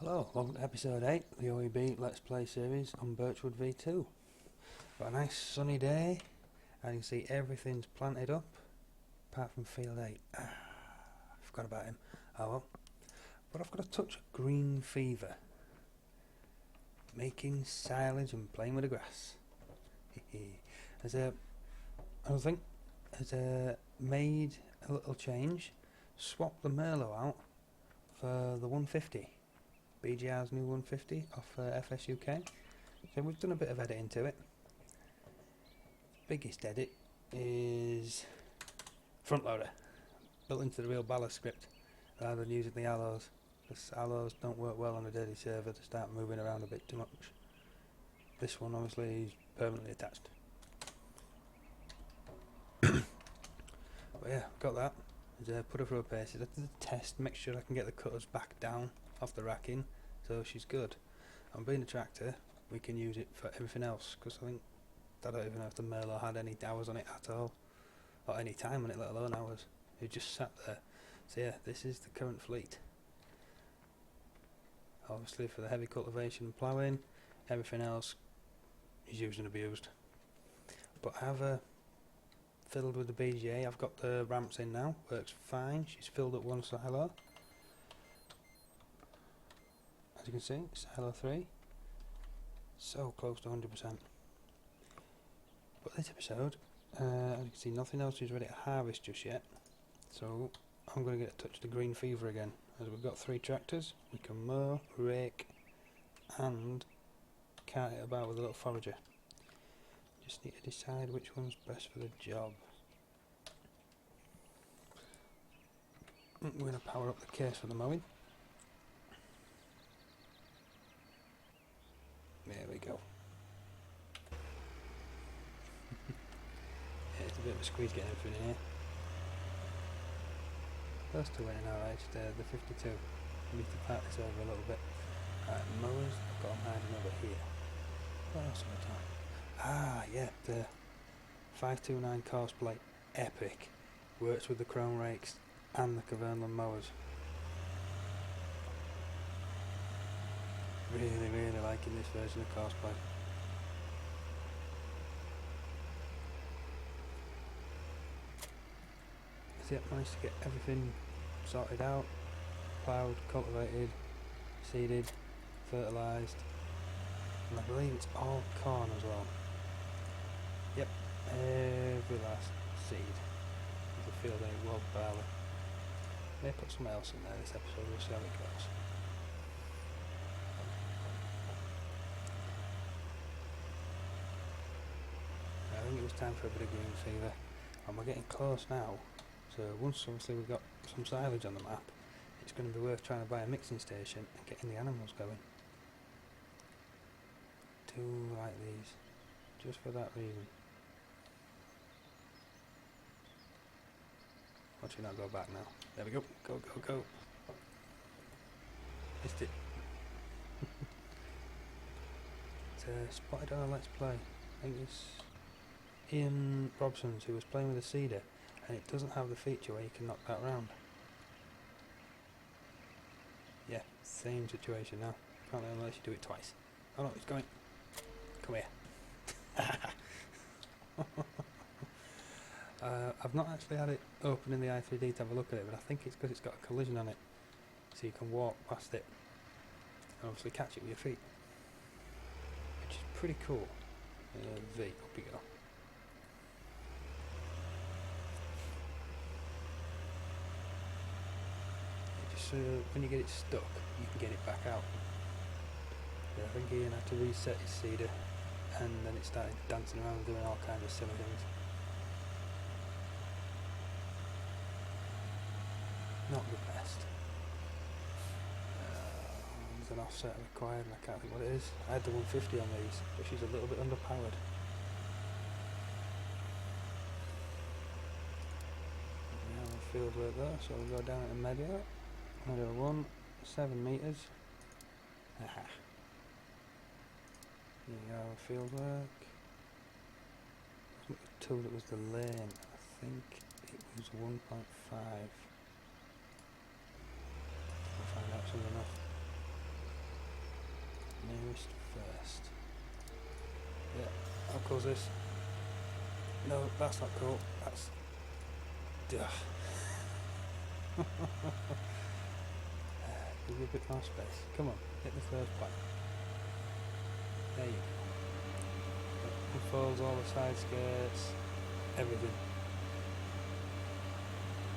Hello, welcome to episode 8 of the OEB Let's Play series on Birchwood V2. Got a nice sunny day, and you can see everything's planted up, apart from field 8. I forgot about him. Oh well. But I've got a touch of green fever. Making silage and playing with the grass. Made a little change, swapped the Merlot out for the 150. BGR's new 150 off FS UK. So we've done a bit of editing to it. Biggest edit is front loader, built into the real ballast script rather than using the alloys, because alloys don't work well on a dirty server to start moving around a bit too much. This one obviously is permanently attached. But yeah, got that. Put her through her paces. I did a test, make sure I can get the cutters back down off the racking, so she's good. And being a tractor, we can use it for everything else, because I don't even know if the Merlot had any hours on it at all, or any time on it, let alone hours. It just sat there. So yeah, this is the current fleet. Obviously for the heavy cultivation and ploughing, everything else is used and abused. But I have filled with the BGA. I've got the ramps in now, works fine. She's filled at one silo. As you can see, silo 3, so close to 100%. But this episode, as you can see, nothing else is ready to harvest just yet, so I'm going to get a touch of the green fever again. As we've got 3 tractors, we can mow, rake and cart it about with a little forager. Just need to decide which one's best for the job. We're going to power up the case for the mowing. There we go. Yeah, it's a bit of a squeeze getting everything in here. Those two went in alright, the 52. I need to part this over a little bit. Alright, mowers, I've got them hiding over here. What else have I done? Ah, yeah, the 529 course plate, epic. Works with the chrome rakes and the Cavernland mowers. Really liking this version of course plate. So yeah, managed to get everything sorted out, ploughed, cultivated, seeded, fertilised, and I believe it's all corn as well. Yep, every last seed of the field 8 wild barley. May put something else in there this episode, we'll see how it goes. I think it was time for a bit of green fever, and we're getting close now. So once obviously we've got some silage on the map, it's going to be worth trying to buy a mixing station and getting the animals going. Do like these, just for that reason. Watch it not go back now. There we go, go. Missed it. It's spotted on a Let's Play. I think it's Ian Robson's who was playing with a seeder, and it doesn't have the feature where you can knock that round. Yeah, same situation now. Can't unless you do it twice. Oh no, it's going. Come here. I've not actually had it open in the i3D to have a look at it, but I think it's because it's got a collision on it, so you can walk past it and obviously catch it with your feet, which is pretty cool. V, up you go. When you get it stuck, you can get it back out. Yeah, I think Ian had to reset his seeder, and then it started dancing around doing all kinds of silly things. Not the best. There's an offset required, and I can't think what it is. I had the 150 on these, but she's a little bit underpowered. We have a field work there, so we'll go down at the meadow. Meadow 1, 7 metres. Aha. Here you go, field work. It wasn't the 2 that was the lane, I think it was 1.5. We'll find out soon enough. newest first. Yeah, I'll close this. No, that's not cool. That's... Ugh. Give me a bit more space. Come on, hit the first pipe. There you go. Unfolds all the side skirts, everything.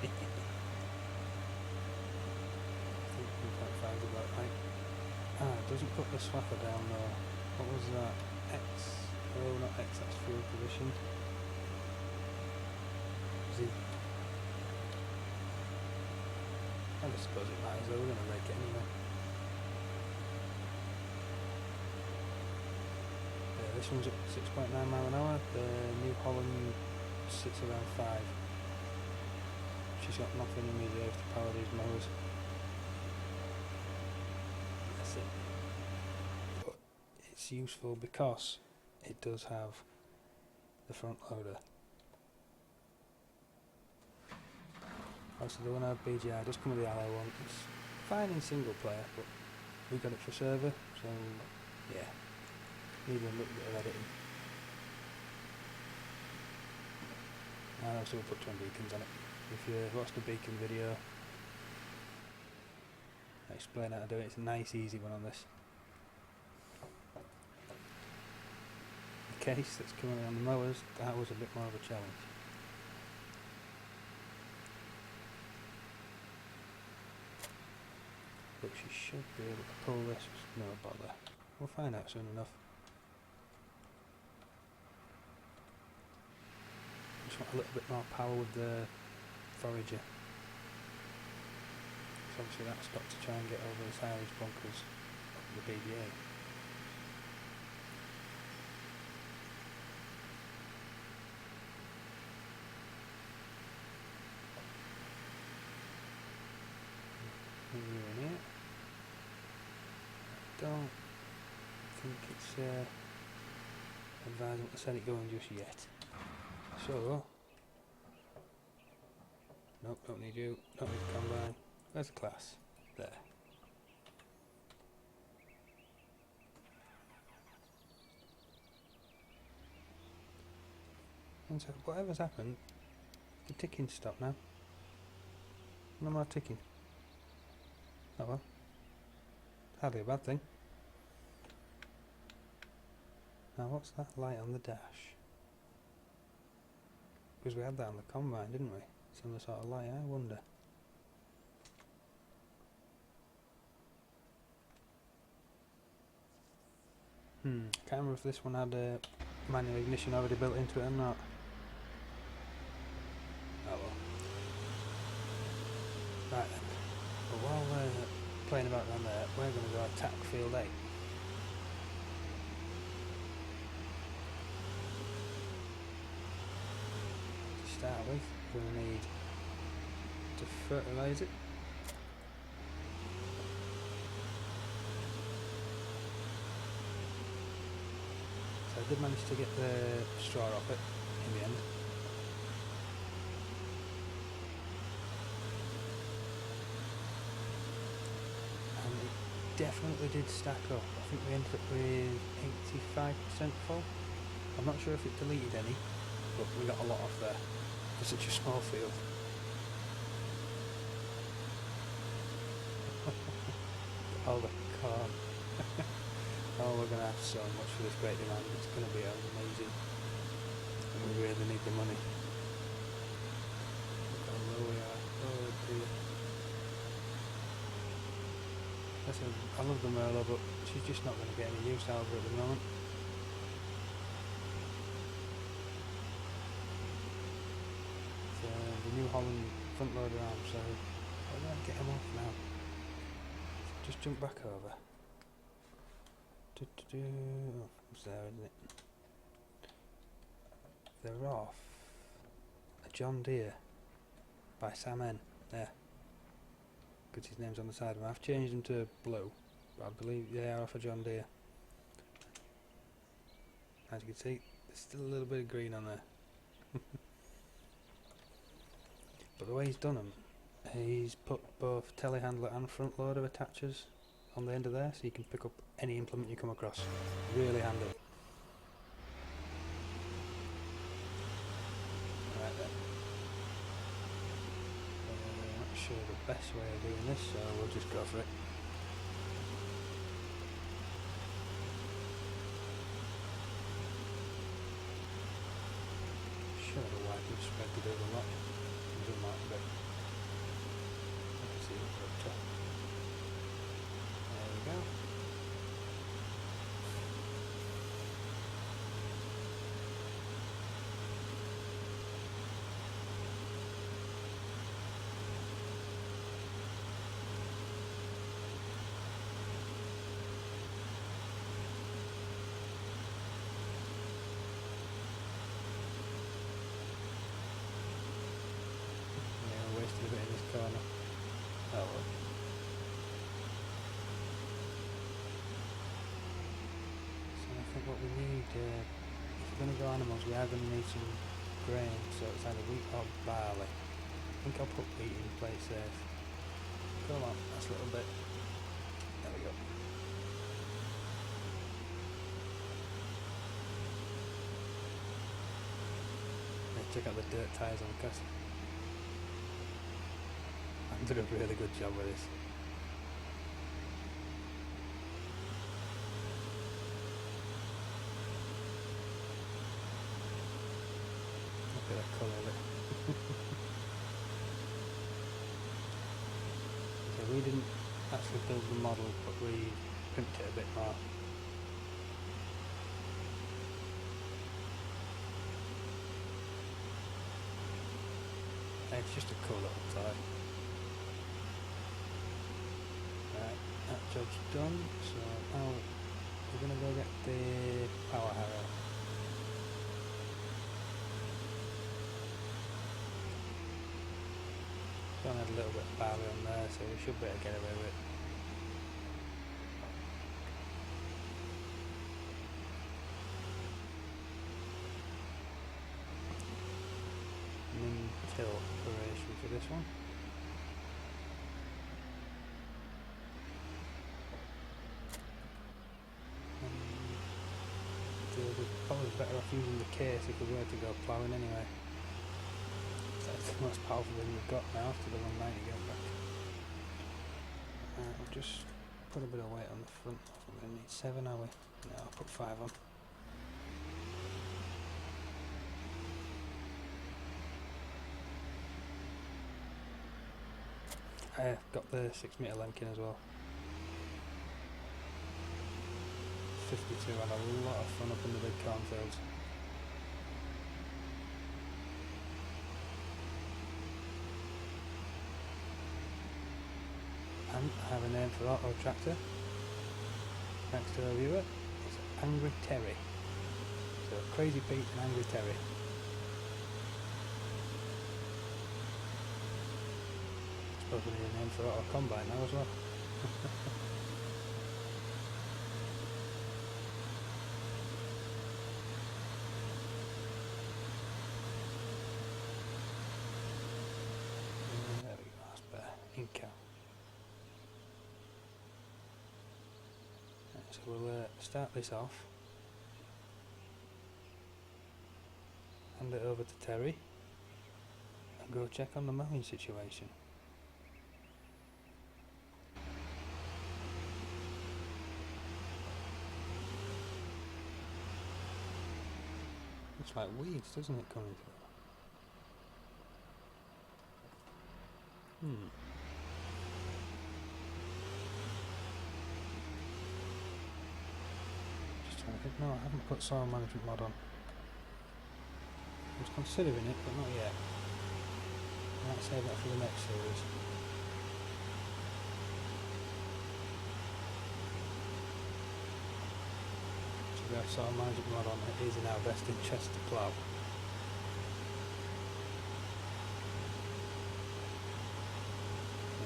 I think 1.5 is about right. Ah, it doesn't put the swapper down though. What was that? X? Oh, not X, that's fuel position. Z. I just suppose it matters though, we're going to rake it anyway. This one's at 6.9 mile an hour, the New Holland sits around 5. She's got nothing in reserve to power these mowers. That's it. But it's useful because it does have the front loader. Also the one I have BGI does come with the alloy one. It's fine in single player, but we got it for server, so yeah. Need a little bit of editing. And also we'll put twin beacons on it. If you watched the beacon video, I explain how to do it. It's a nice easy one on this. The case that's coming on the mowers, that was a bit more of a challenge. But she should be able to pull this with no bother. We'll find out soon enough. Just want a little bit more power with the forager. So obviously that's got to try and get over the silage bunkers of the BBA. In here. I don't think it's advisable to set it going just yet. So, nope, don't need you, don't need the combine. Where's the class? There. And so, whatever's happened, the ticking stopped now. No more ticking. Oh well. Hardly a bad thing. Now what's that light on the dash? Because we had that on the combine, didn't we? Similar sort of light, I wonder. Can't remember if this one had a manual ignition already built into it or not. Oh well. Right then. But while we're playing about down there, we're going to go attack field 8. To start with, we're going to need to fertilise it. So I did manage to get the straw off it in the end. And it definitely did stack up. I think we ended up with 85% full. I'm not sure if it deleted any, but we got a lot off there for such a small field. All the corn. Oh, we're going to have so much for this great demand. It's going to be amazing. And we really need the money. Look how low we are. Oh dear. Listen, I love the Merlot, but she's just not going to get any use out of her at the moment. So, the New Holland front loader arm, so I'm going to get them off now. Just jump back over. Oh, it's there, isn't it? They're off a John Deere by Sam N. There. Because his name's on the side of them. I've changed them to blue, but I believe they are off a John Deere. As you can see, there's still a little bit of green on there. But the way he's done them, he's put both telehandler and front loader attachers on the end of there, so you can pick up any implement you come across. Really handy. Right then. Not sure the best way of doing this, so we'll just go for it. Sure, the wipe will spread the bit a lot. Zoom out a bit. I can see what's up top. There we go. Wasted a bit in this corner. Oh well. So I think what we need, if we're going to go animals, we are going to need some grain, so it's either wheat or barley. I think I'll put wheat in play it safe. Come on, that's a little bit. There we go. Yeah, check out the dirt tyres on the car. I did a really good job with this. Look at that colour of it. So we didn't actually build the model, but we pimped it a bit more. It's just a cool little tie. Right, that job's done, so now we're going to go get the power harrow. Gonna add a little bit of barley on there, so we should be able to get away with it. Till operation for this one. We're probably better off using the case if we were to go ploughing anyway. So that's the most powerful thing we've got now after the 190 go back. We'll just put a bit of weight on the front. We're going to need 7, are we? No, I'll put 5 on. I've got the 6 metre Lemkin as well. 52, had a lot of fun up in the big cornfields. And I have a name for auto tractor. Thanks to a viewer. It's Angry Terry. So Crazy Pete and Angry Terry. Suppose we need a name for auto combine now as well. There we go, that's better. Inca. Right, so we'll start this off. Hand it over to Terry. And go check on the mowing situation. Looks like weeds, doesn't it, coming through? Just trying to think. No, I haven't put soil management mod on. I was considering it, but not yet. I might save that for the next series. We have soil management mod on. It is in our best interest to plough.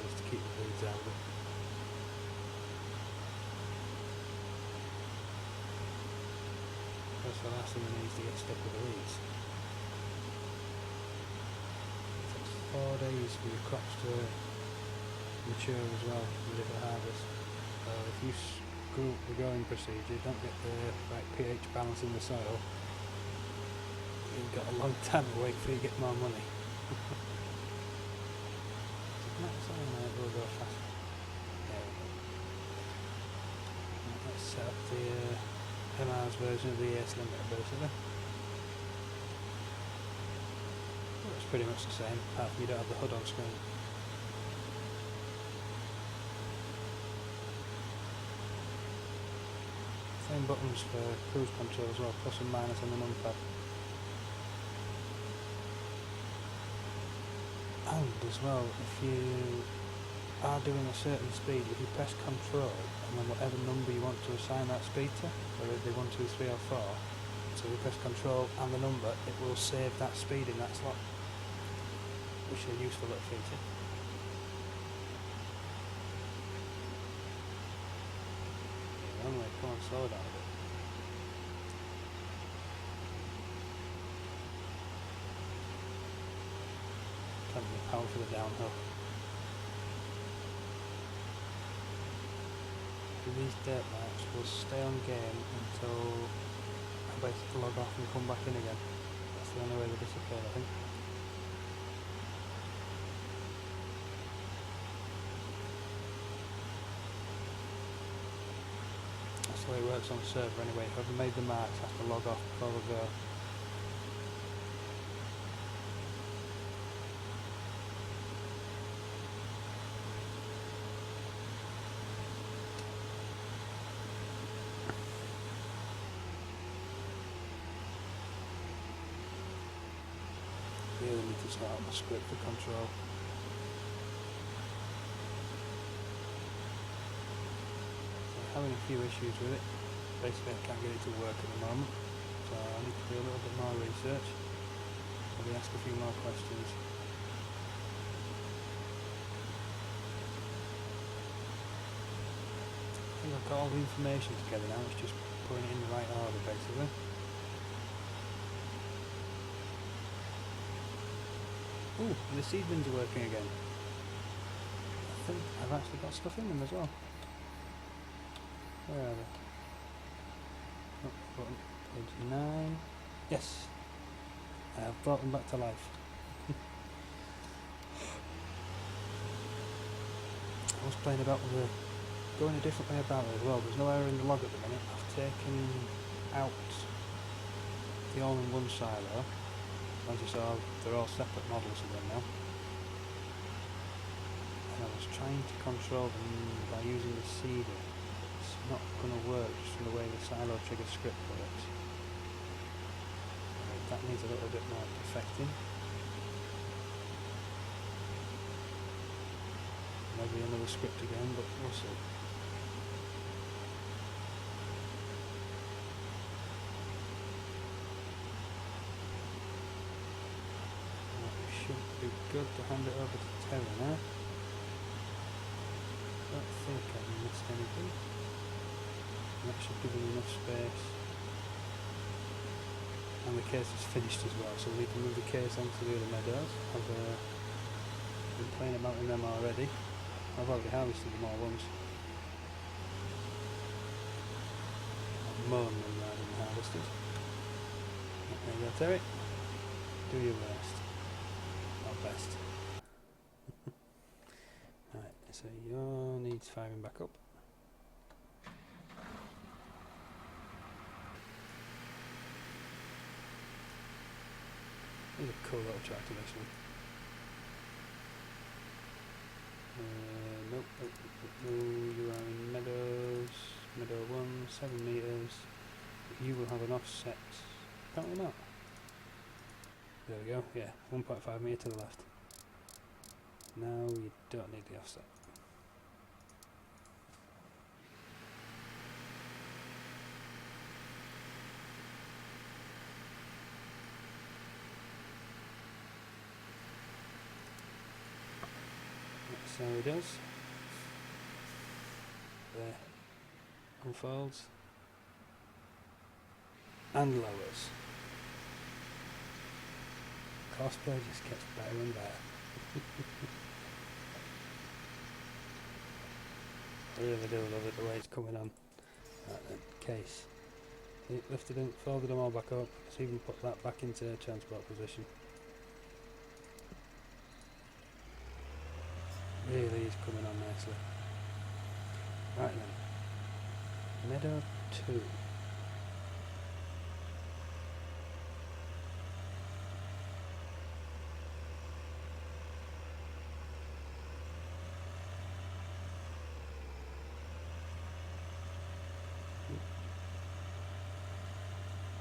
Just to keep the weeds out of it. That's the last thing we need to get stuck with the weeds. It takes 4 days for your crops to mature as well, ready for harvest. So if you screw up the growing procedure, don't get the right pH balance in the soil, you've got a long time to wait before you get more money. We'll go faster. There we go. Right, let's set up the MR's version of the ES limiter basically. It's pretty much the same, apart from you don't have the HUD on screen. Same buttons for cruise control as well, plus and minus on the numpad. And as well, if you are doing a certain speed, if you press control and then whatever number you want to assign that speed to, whether it be 1, 2, 3 or 4, so you press control and the number, it will save that speed in that slot, which is a useful little feature. Anyway, come on, slow down a bit. Plenty of power for the downhill. These dirt marks will stay on game until I basically log off and come back in again. That's the only way they disappear, I think. That's the way it works on the server anyway. Whoever made the marks has to log off before we go. Really need to start up the script for control. I'm having a few issues with it. Basically I can't get it to work at the moment, so I need to do a little bit more research. Probably ask a few more questions. I think I've got all the information together now, it's just putting it in the right order basically. Ooh, the seed bins are working again. I think I've actually got stuff in them as well. Where are they? Oh, button, page 9. Yes, I've brought them back to life. I was playing about with going a different way about it as well. There's no error in the log at the minute. I've taken out the all-in-one silo. As you saw, they're all separate models again now. And I was trying to control them by using the seeder. It's not going to work just from the way the silo trigger script works. That needs a little bit more perfecting. Maybe another script again, but we'll see. Should be good to hand it over to Terry now. Don't think I've missed anything. That should give him enough space. And the case is finished as well, so we need to move the case onto the other meadows. I've been playing about in them already. I've already harvested them all once. I've mown them rather than harvested. There you go, Terry. Do your worst. Best. Right, so your needs firing back up. It's a cool little tractor, this one. Nope, no, you are in meadows, meadow 1, 7 metres. You will have an offset. Apparently not. There we go, yeah, 1.5 metre to the left. Now you don't need the offset. That's how it does. There. Unfolds. And lowers. Cosplay just gets better and better. I really do love it the way it's coming on. Right then, case. It lifted and folded them all back up. Let's even put that back into transport position. Really is coming on nicely. Right then, Meadow 2.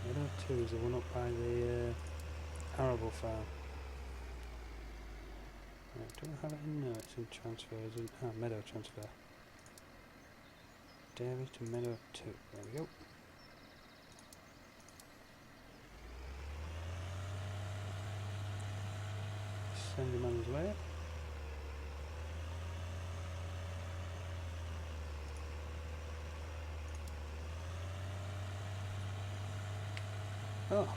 Meadow 2 is the one up by the arable farm. Right, do I have it in? No, it's in transfers. Meadow transfer. Dairy to Meadow 2. There we go. Send him on his way. Oh,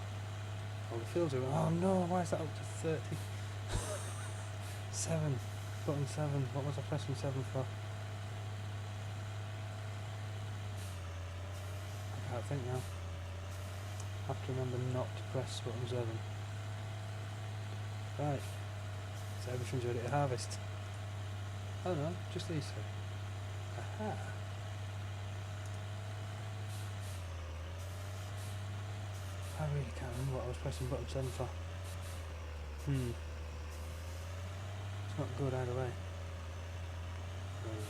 all the fields are. Oh no, why is that up to 30? 7. Button 7. What was I pressing 7 for? I can't think now. I have to remember not to press button 7. Right. So everything's ready to harvest. Oh no, just these 3. Aha. I really can't remember what I was pressing button 7 for. It's not good either way.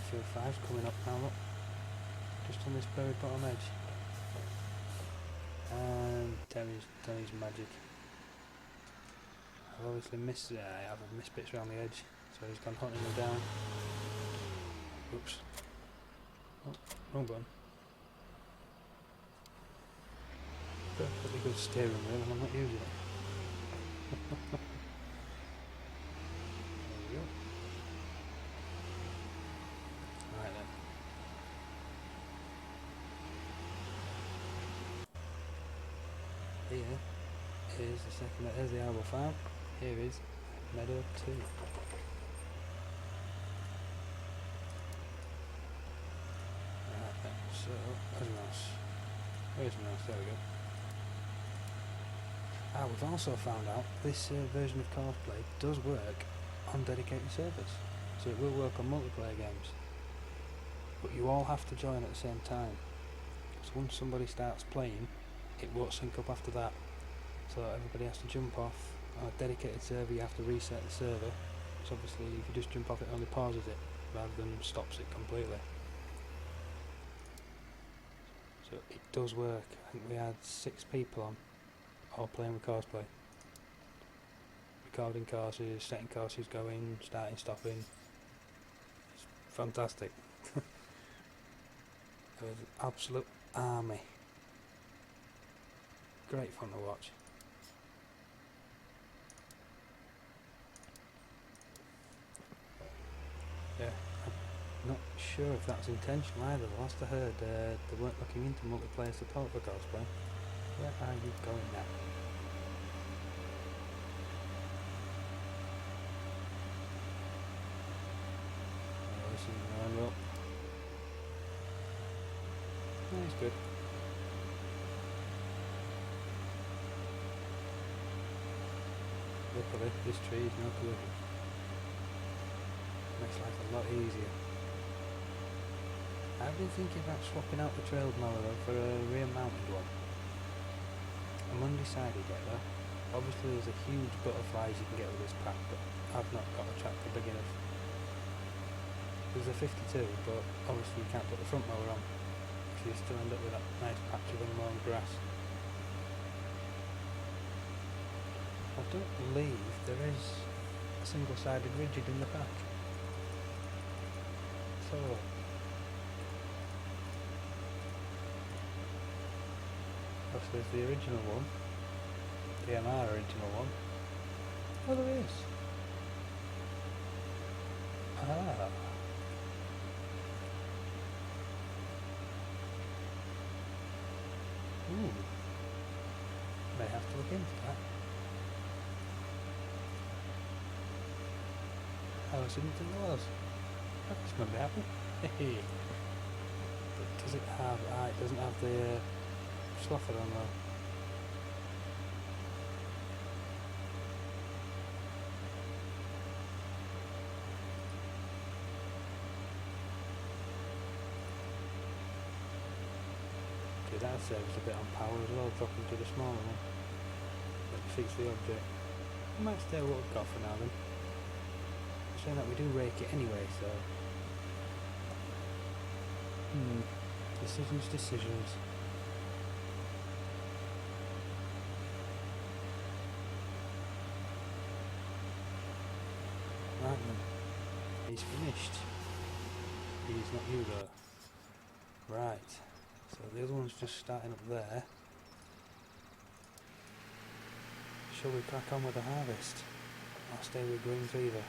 Field 5's coming up now, look. Just on this very bottom edge. And Terry's magic. I've obviously missed, I've missed bits around the edge, so he's gone hunting them down. Oops. Oh, wrong button. Perfectly good steering wheel and I'm not using it. There we go. Right then. Here is the second, there's the arable farm. Here is Meadow 2. Right then, so, where's my mouse? Where's my mouse? There we go. We've also found out this version of Cosplay does work on dedicated servers, so it will work on multiplayer games, but you all have to join at the same time, so once somebody starts playing it won't sync up after that, so everybody has to jump off. On a dedicated server you have to reset the server, so obviously if you just jump off it only pauses it rather than stops it completely. So it does work. I think we had 6 people on, all playing with Cosplay. Recording courses, setting courses going, starting, stopping. It's fantastic. It was an absolute army. Great fun to watch. Yeah, I'm not sure if that's intentional either. The last I heard, they weren't looking into multiplayer support for Cosplay. Where are you going now? Oh, this is going well. Yeah, it's good. Luckily, this tree is no collision. Makes life a lot easier. I've been thinking about swapping out the trail mower though for a rear mounted one. I'm undecided yet though. Obviously there's a huge butterflies you can get with this pack, but I've not got a tractor big enough. There's a 52, but obviously you can't put the front mower on, so you still end up with that nice patch of unmown grass. I don't believe there is a single-sided rigid in the pack. So, there's the original one, the MR original one. Oh, there is. Ah. Ooh. May have to look into that. I didn't think there was. That's going to happen. Hey. does it have? It doesn't have the slother on though. Okay, that saves a bit on power as well, dropping to the smaller one. That defeats the object. I might stay what we've got for now then. Saying that we do rake it anyway, so... Decisions. Right then. He's finished. He's not you though. Right. So the other one's just starting up there. Shall we crack on with the harvest? I'll stay with Green Fever.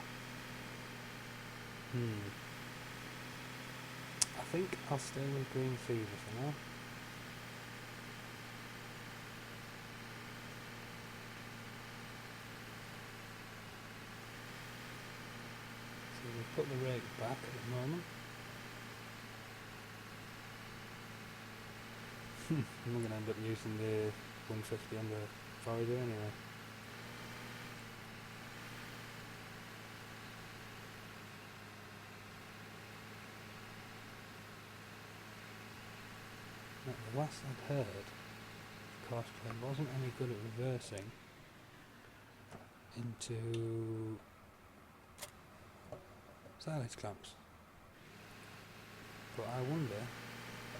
I think I'll stay with Green Fever for now. So we put the rake back at the moment. I'm going to end up using the 150 on the forager anyway. Now, the last I'd heard, of course, it wasn't any good at reversing into silage clamps. But I wonder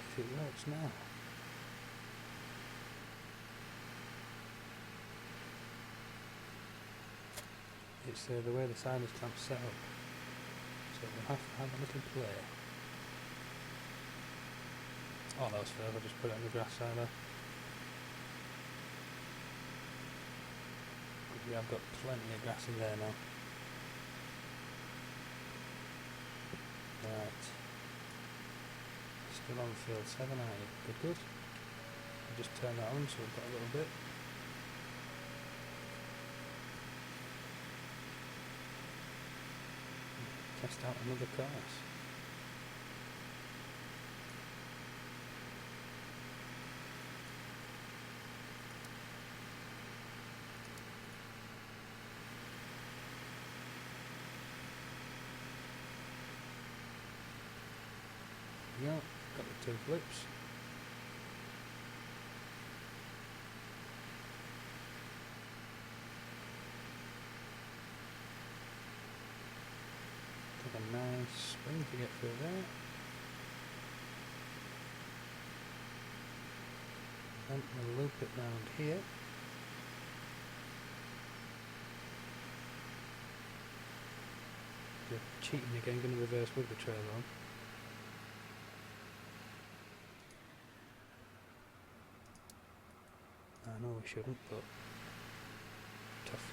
if it works now. It's the way the silage clamp's set up, so we'll have to have a little play. Oh, that was fair, I'll just put it on the grass side there. We have got plenty of grass in there now. Right. Still on field 7, aren't you? Good. I'll just turn that on so we've got a little bit. Test out another course. Yeah, got the 2 flips. Take a nice spring to get through there. Then we'll loop it round here. You're cheating again, going to reverse with the trailer on. I know we shouldn't, but tough.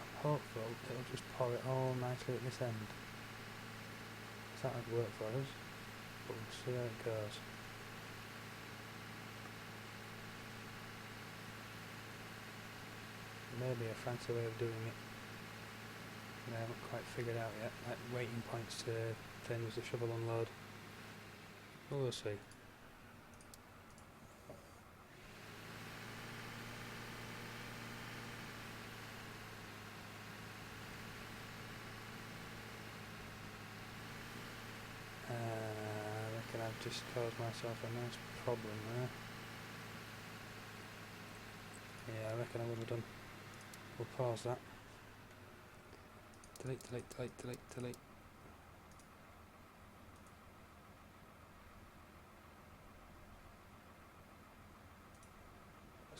I'm hopeful it'll just pour it all nicely at this end. That would work for us, but we'll see how it goes. Maybe a fancy way of doing it. I haven't quite figured out yet, like waiting points to then use the shovel unload. But we'll see. I reckon I've just caused myself a nice problem there. Yeah, I reckon I would have done. We'll pause that. Delete. That's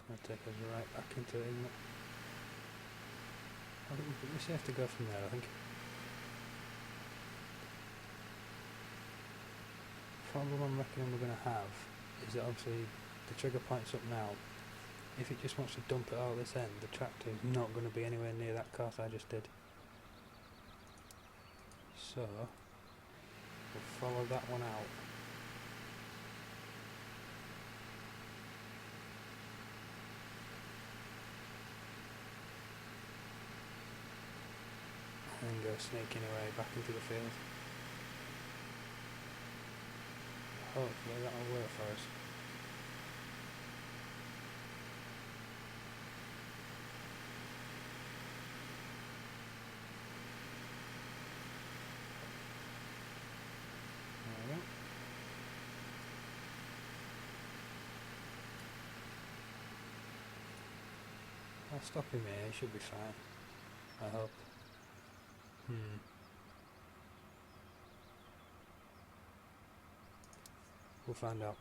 going to take us right back into it, isn't it? I think we just have to go from there, I think. The problem I'm reckoning we're going to have is that obviously the trigger point's up now. If it just wants to dump it all at this end, the tractor is not going to be anywhere near that course I just did. So, we'll follow that one out. go sneaking away back into the field. Hopefully that'll work for us. There we go. I'll stop him here, he should be fine. I hope. We'll find out.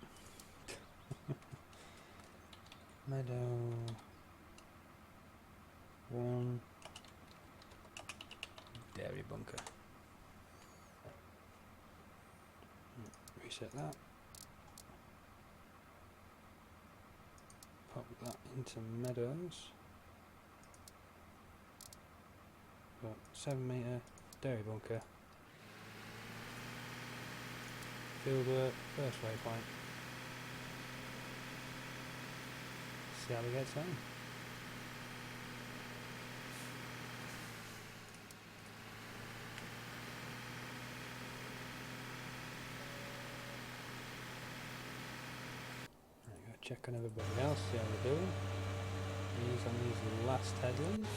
Meadow 1 dairy bunker. Reset that. Pop that into meadows. Got 7 metre dairy bunker. Field work, first waypoint. See how we get on. There we go, check on everybody else, see how they're doing. He's on these last headlands.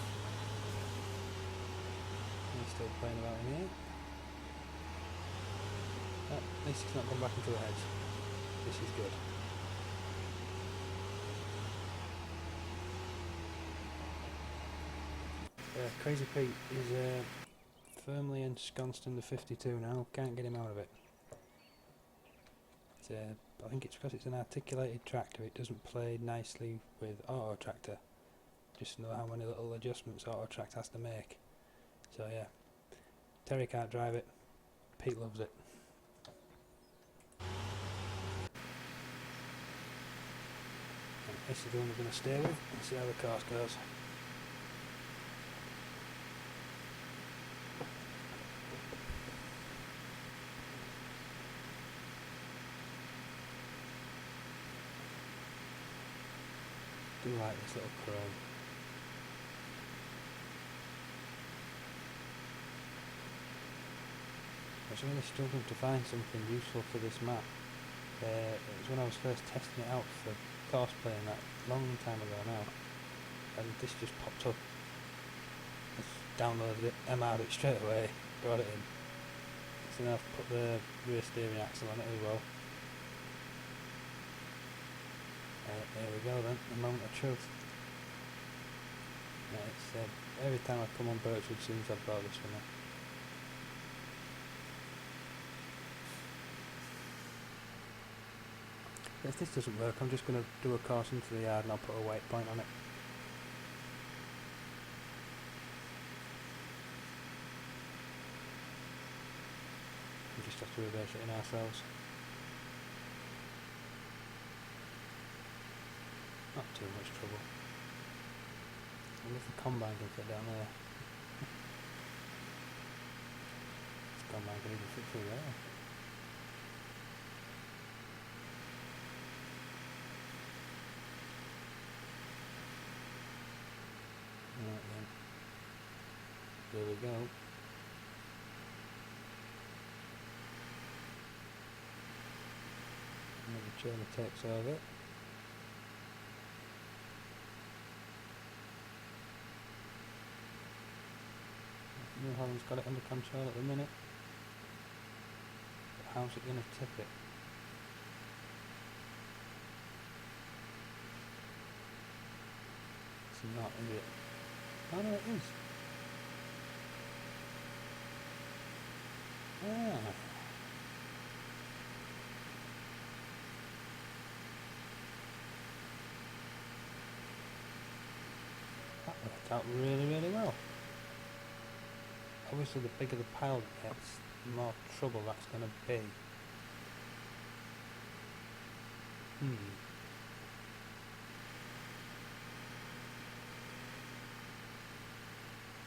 He's still playing about in here. At least he's not gone back into the hedge. This is good. Crazy Pete is firmly ensconced in the 52 now. Can't get him out of it. I think it's because it's an articulated tractor. It doesn't play nicely with auto tractor. Just know how many little adjustments auto tractor has to make. So yeah, Terry can't drive it. Pete loves it. This is the one we're going to stay with and see how the course goes. I do like this little chrome. I was really struggling to find something useful for this map. It was when I was first testing it out for course playing that long time ago now, and this just popped up. I downloaded it, MR'd it straight away, brought it in. So now I've put the rear steering axle on it as well. There we go then, the moment of truth. It's every time I come on Birchwood since I've brought this one up. If this doesn't work, I'm just going to do a course into the yard and I'll put a waypoint on it. We just have to reverse it in ourselves. Not too much trouble. I wonder if the combine can fit down there. This combine can even fit through there. Right then. There we go. Another trailer takes over. New Holland's got it under control at the minute. But how's it going to tip it? It's not, is it? Oh no, it is. Ah. That worked out really, really well. Obviously the bigger the pile gets, the more trouble that's going to be.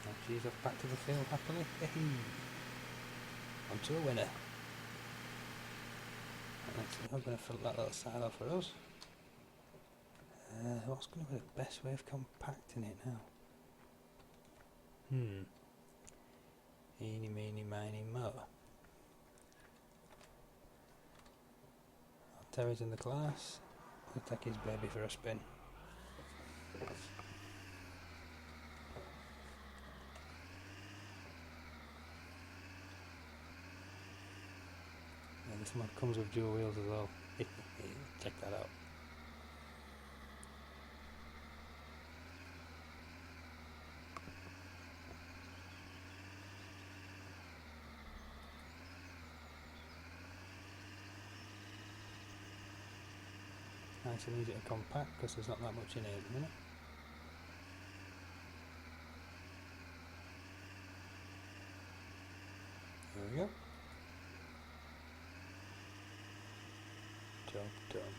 Now she's off back to the field happily. On to a winner. I'm going to fill that little silo for us. What's going to be the best way of compacting it now? Eeny, meeny, miny, mo. Terry's in the class. I'll take his baby for a spin. And this one comes with dual wheels as well. Check that out. Nice and easy to compact because there's not that much in here at the minute. There we go. Job done.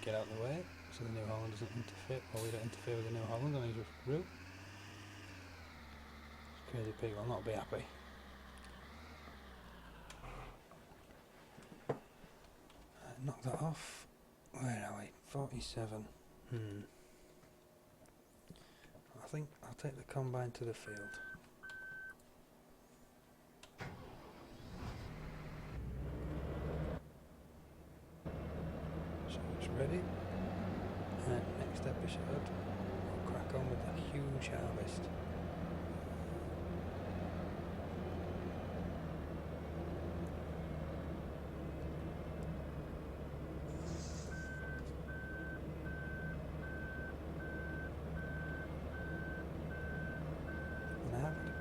Get out of the way so the New Holland doesn't interfere, or we don't interfere with the New Holland on his route. This crazy pig will not be happy. Knock that off. Where are we? 47. I think I'll take the combine to the field. So it's ready. And next episode, we'll crack on with the huge harvest.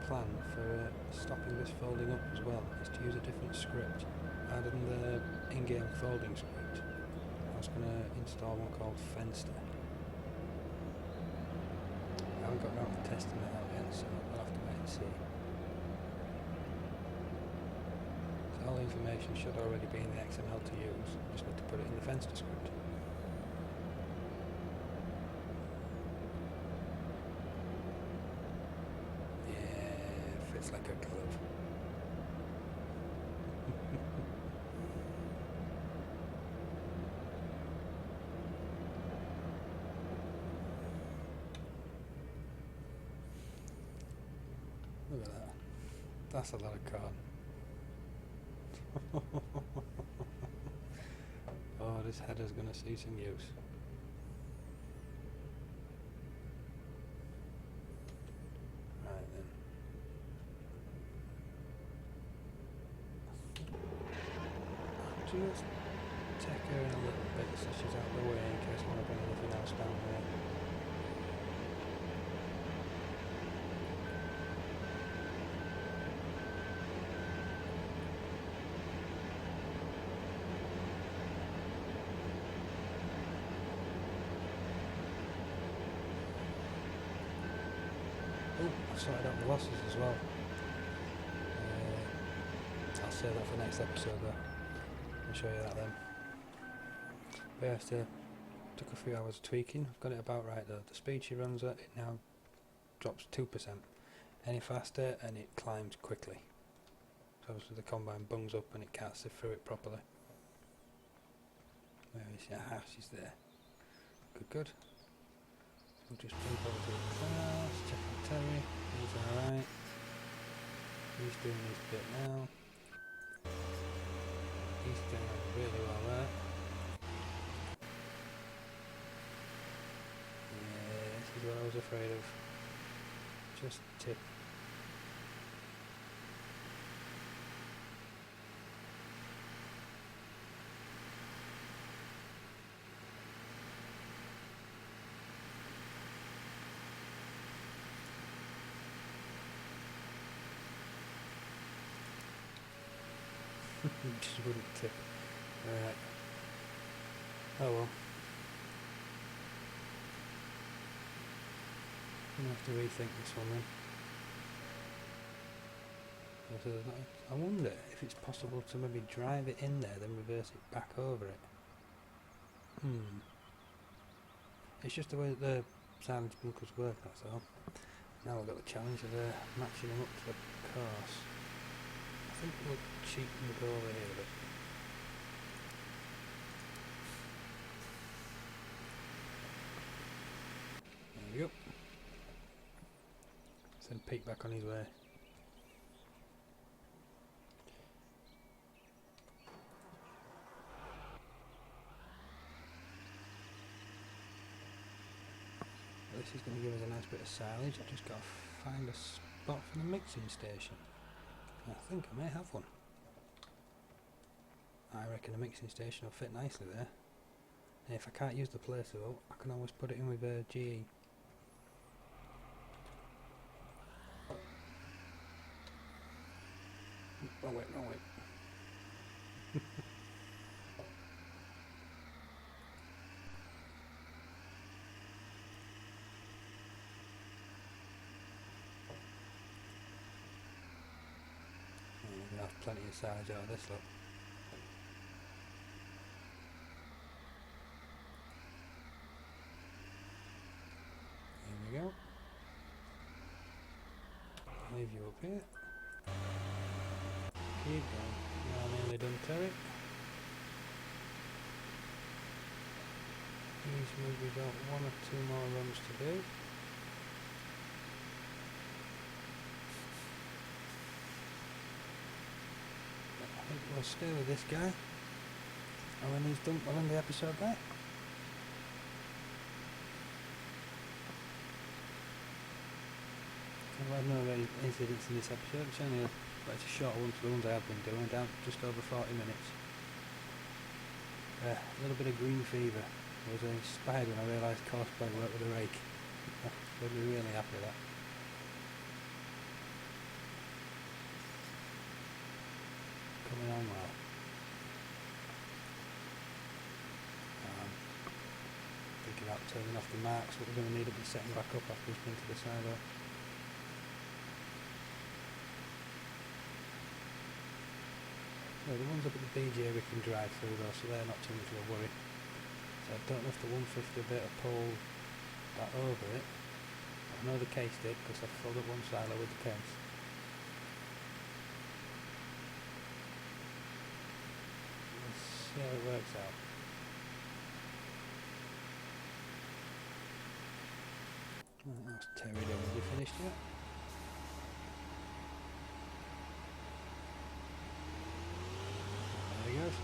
Plan for stopping this folding up as well is to use a different script rather than the in-game folding script. I was going to install one called Fenster. I haven't got around to testing that out yet, so we'll have to wait and see. So all the information should already be in the XML to use, I just need to put it in the Fenster script. It's like a glove. Look at that. That's a lot of corn. Oh, this header's going to see some use. Just take her in a little bit so she's out of the way in case I want to bring anything else down here. Oh, I've sorted out the losses as well. I'll save that for next episode though. I'll show you that then. But yeah, so took a few hours of tweaking. I've got it about right though. The speed she runs at, it now drops 2%. Any faster and it climbs quickly. So obviously the combine bungs up and it can't sift through it properly. Where is she? Aha, she's there. Good, good. We'll just jump over to the class, check on Terry. He's alright. He's doing his bit now. He's doing really well there. Yeah, this is what I was afraid of. Just tip. Just wouldn't tip. Alright. Oh well. I'm gonna have to rethink this one then. I wonder if it's possible to maybe drive it in there, then reverse it back over it. It's just the way that the silence bunkers work, that's all. Now we've got the challenge of matching them up to the course. I think we'll cheat and go over here a bit. There we go. So Send Pete back on his way. This is going to give us a nice bit of silage. I've just got to find a spot for the mixing station. I think I may have one. I reckon the mixing station will fit nicely there. And if I can't use the placer, I can always put it in with a GE. Wrong way, wrong way. We're going to have plenty of silage out of this lot. Here we go. Leave you up here. Keep going. Now nearly done, Terry. Usually we got 1 or 2 more runs to do. But I think we'll stay with this guy. And when he's done, we'll end the episode there. I've had no incidents in this episode. It's only it's a short one for the ones I have been doing, down just over 40 minutes. A little bit of green fever. I was inspired when I realised cosplay worked with a rake. I'd be really happy with that. Coming on well. Thinking about turning off the marks, what we're going to need to be setting back up after we've been to the side of. No, the ones up at the BJ we can drive through though, so they're not too much of a worry. So I don't know if the 150 bit will pull that over it. I know the case did because I filled up one silo with the case. Let's see how it works out. Right, that's Terry done. Have you finished yet? There he goes.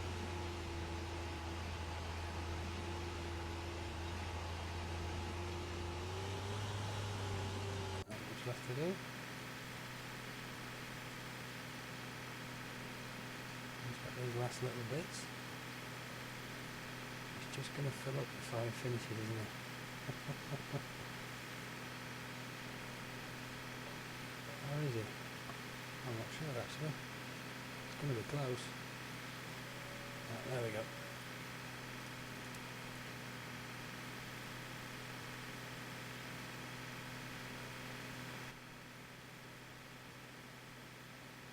Not much left to do. He's got those last little bits. He's just going to fill up before he finishes, isn't he? Where is he? I'm not sure actually. It's going to be close. There we go.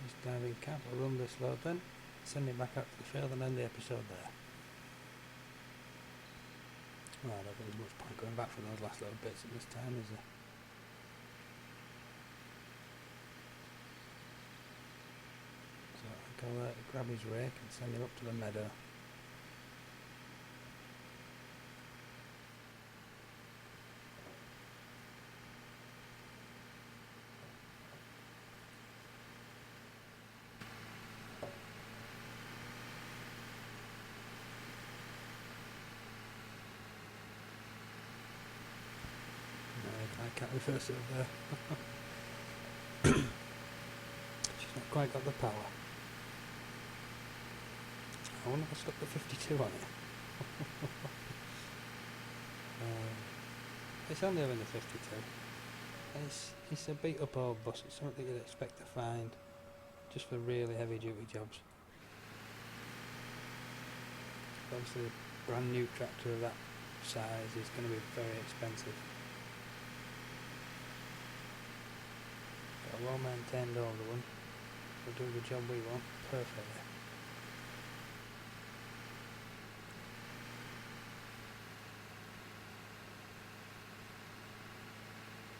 This diving cap will run this load then, send it back out to the field and end the episode there. Well, I don't think there's much point going back for those last little bits at this time, is there? So I think I'll grab his rake and send him up to the meadow. I can't reverse it up there. She's not quite got the power. I wonder if I stuck the 52 on it. It's only having the 52. It's a beat up old bus. It's something you'd expect to find just for really heavy duty jobs. Obviously a brand new tractor of that size is going to be very expensive. Got a well maintained older one will do the job we want perfectly.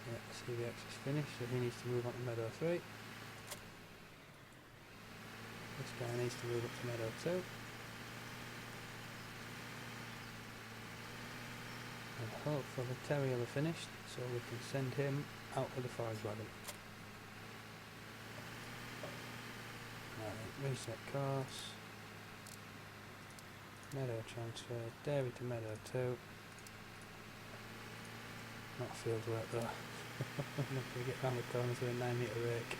Yeah, CVX is finished, so he needs to move on to Meadow 3. This guy needs to move up to Meadow 2. And hopefully Terry will have finished, so we can send him out with the forage wagon. Right, reset course. Meadow transfer, dairy to meadow 2. Not field work though. I'm not going to get round the corners with a 9 metre rake.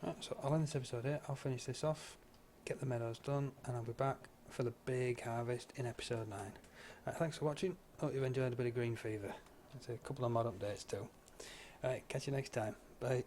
Right, so I'll end this episode here. I'll finish this off, get the meadows done, and I'll be back for the big harvest in episode 9. Right, thanks for watching. Hope you've enjoyed a bit of Green Fever. There's a couple of mod updates too. Alright, catch you next time. Bye.